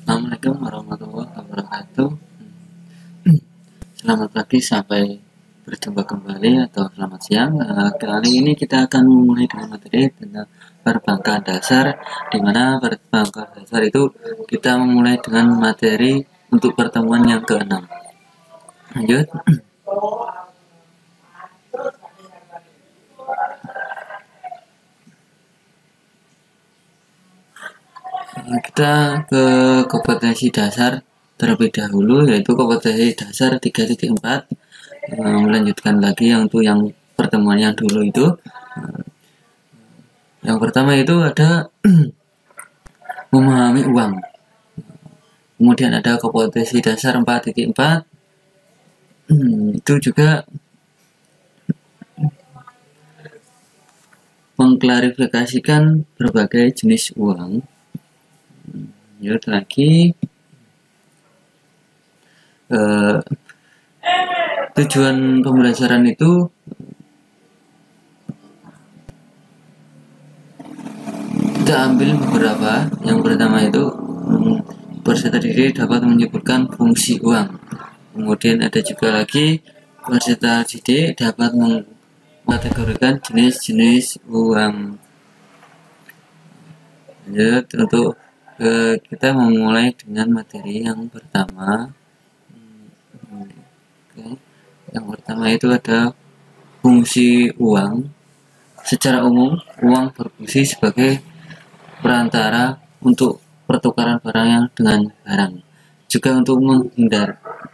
Assalamualaikum warahmatullahi wabarakatuh. Selamat pagi sampai berjumpa kembali atau selamat siang. Kali ini kita akan memulai dengan materi tentang perbankan dasar, di mana perbankan dasar itu kita memulai dengan materi untuk pertemuan yang ke-6. Lanjut. Kita ke kompetensi dasar terlebih dahulu, yaitu kompetensi dasar 3.4. Melanjutkan lagi yang pertemuan yang dulu itu. Yang pertama itu ada memahami uang. Kemudian ada kompetensi dasar 4.4. Itu juga mengklarifikasikan berbagai jenis uang. Lanjut lagi, tujuan pembelajaran itu kita ambil beberapa. Yang pertama itu peserta didik dapat menyebutkan fungsi uang. Kemudian ada juga lagi peserta didik dapat mengkategorikan jenis-jenis uang. Lanjut, untuk kita memulai dengan materi yang pertama. Yang pertama itu ada fungsi uang. Secara umum, uang berfungsi sebagai perantara untuk pertukaran barang dengan barang, juga untuk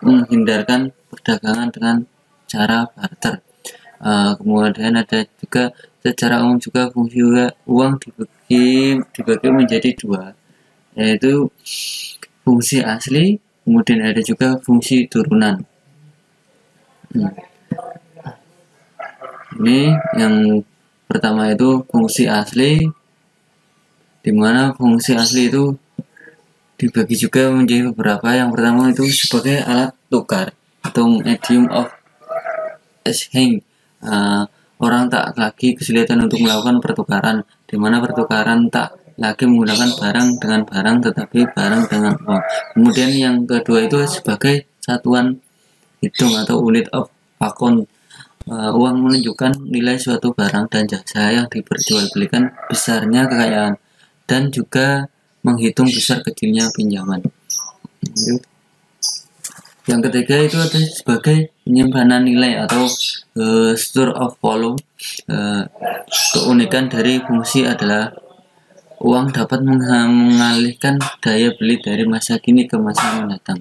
menghindarkan perdagangan dengan cara barter. Kemudian ada juga secara umum juga fungsi uang dibagi menjadi dua, yaitu fungsi asli, kemudian ada juga fungsi turunan. Ini yang pertama itu fungsi asli, dimana fungsi asli itu dibagi juga menjadi beberapa. Yang pertama itu sebagai alat tukar atau medium of exchange. Orang tak lagi kesulitan untuk melakukan pertukaran, dimana pertukaran tak lagi menggunakan barang dengan barang, tetapi barang dengan uang. Kemudian yang kedua itu sebagai satuan hitung atau unit of account. Uang menunjukkan nilai suatu barang dan jasa yang diperjualbelikan, besarnya kekayaan, dan juga menghitung besar kecilnya pinjaman. Yang ketiga itu ada sebagai penyimpanan nilai atau store of volume. Keunikan dari fungsi adalah uang dapat mengalihkan daya beli dari masa kini ke masa mendatang.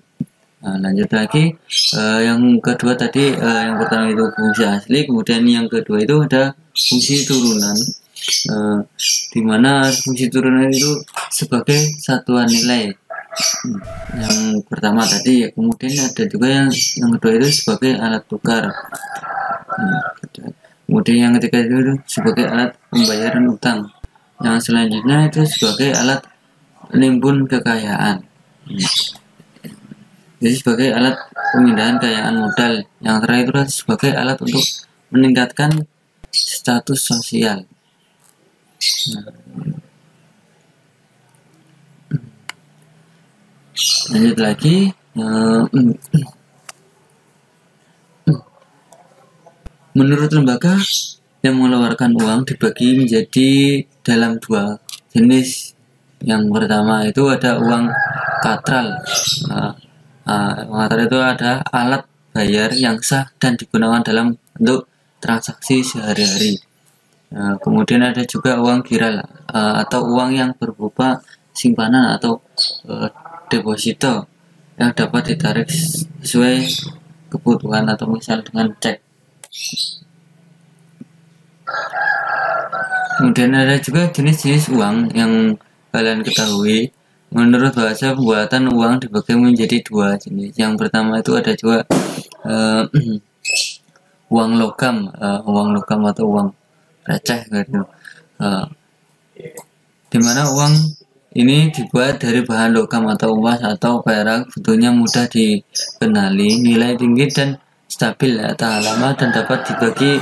Lanjut lagi, yang kedua tadi, yang pertama itu fungsi asli, kemudian yang kedua itu ada fungsi turunan, dimana fungsi turunan itu sebagai satuan nilai. Yang pertama tadi, kemudian ada juga yang kedua itu sebagai alat tukar. Kemudian yang ketiga itu sebagai alat pembayaran utang. Yang selanjutnya itu sebagai alat nimbun kekayaan. Jadi sebagai alat pemindahan kekayaan modal. Yang terakhir itu sebagai alat untuk meningkatkan status sosial. Lanjut lagi, menurut lembaga yang mengeluarkan uang dibagi menjadi dalam dua jenis. Yang pertama itu ada uang katral. Katral itu ada alat bayar yang sah dan digunakan dalam bentuk transaksi sehari-hari. Kemudian ada juga uang giral, atau uang yang berupa simpanan atau deposito yang dapat ditarik sesuai kebutuhan, atau misal dengan cek. Kemudian ada juga jenis-jenis uang yang kalian ketahui. Menurut bahasa pembuatan uang dibagi menjadi dua jenis. Yang pertama itu ada juga uang logam atau uang receh gitu. Dimana uang ini dibuat dari bahan logam atau emas atau perak, bentuknya mudah dikenali, nilai tinggi dan stabil, tahan lama, dan dapat dibagi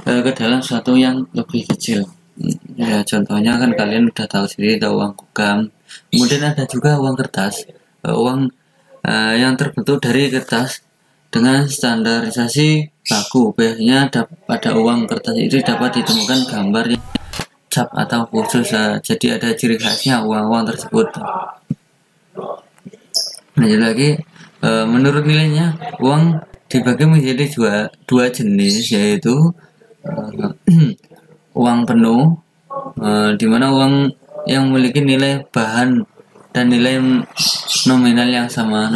ke dalam suatu yang lebih kecil. Ya, contohnya kan kalian udah tahu sendiri, ada uang logam. Kemudian ada juga uang kertas. uang yang terbentuk dari kertas dengan standarisasi baku. Biasanya pada uang kertas itu dapat ditemukan gambar yang cap atau khusus, jadi ada ciri khasnya uang-uang tersebut. Lanjut lagi, menurut nilainya uang dibagi menjadi dua jenis, yaitu uang penuh, di mana uang yang memiliki nilai bahan dan nilai nominal yang sama.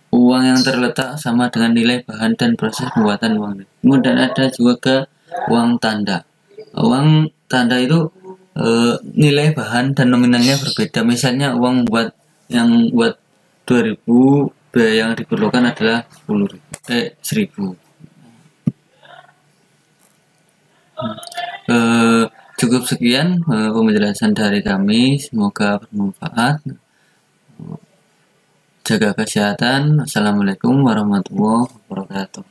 Uang yang terletak sama dengan nilai bahan dan proses pembuatan uang. Kemudian ada juga uang tanda. Uang tanda itu nilai bahan dan nominalnya berbeda. Misalnya uang buat 2000, biaya yang diperlukan adalah 1000. Cukup sekian penjelasan dari kami, semoga bermanfaat. Jaga kesehatan. Assalamualaikum warahmatullahi wabarakatuh.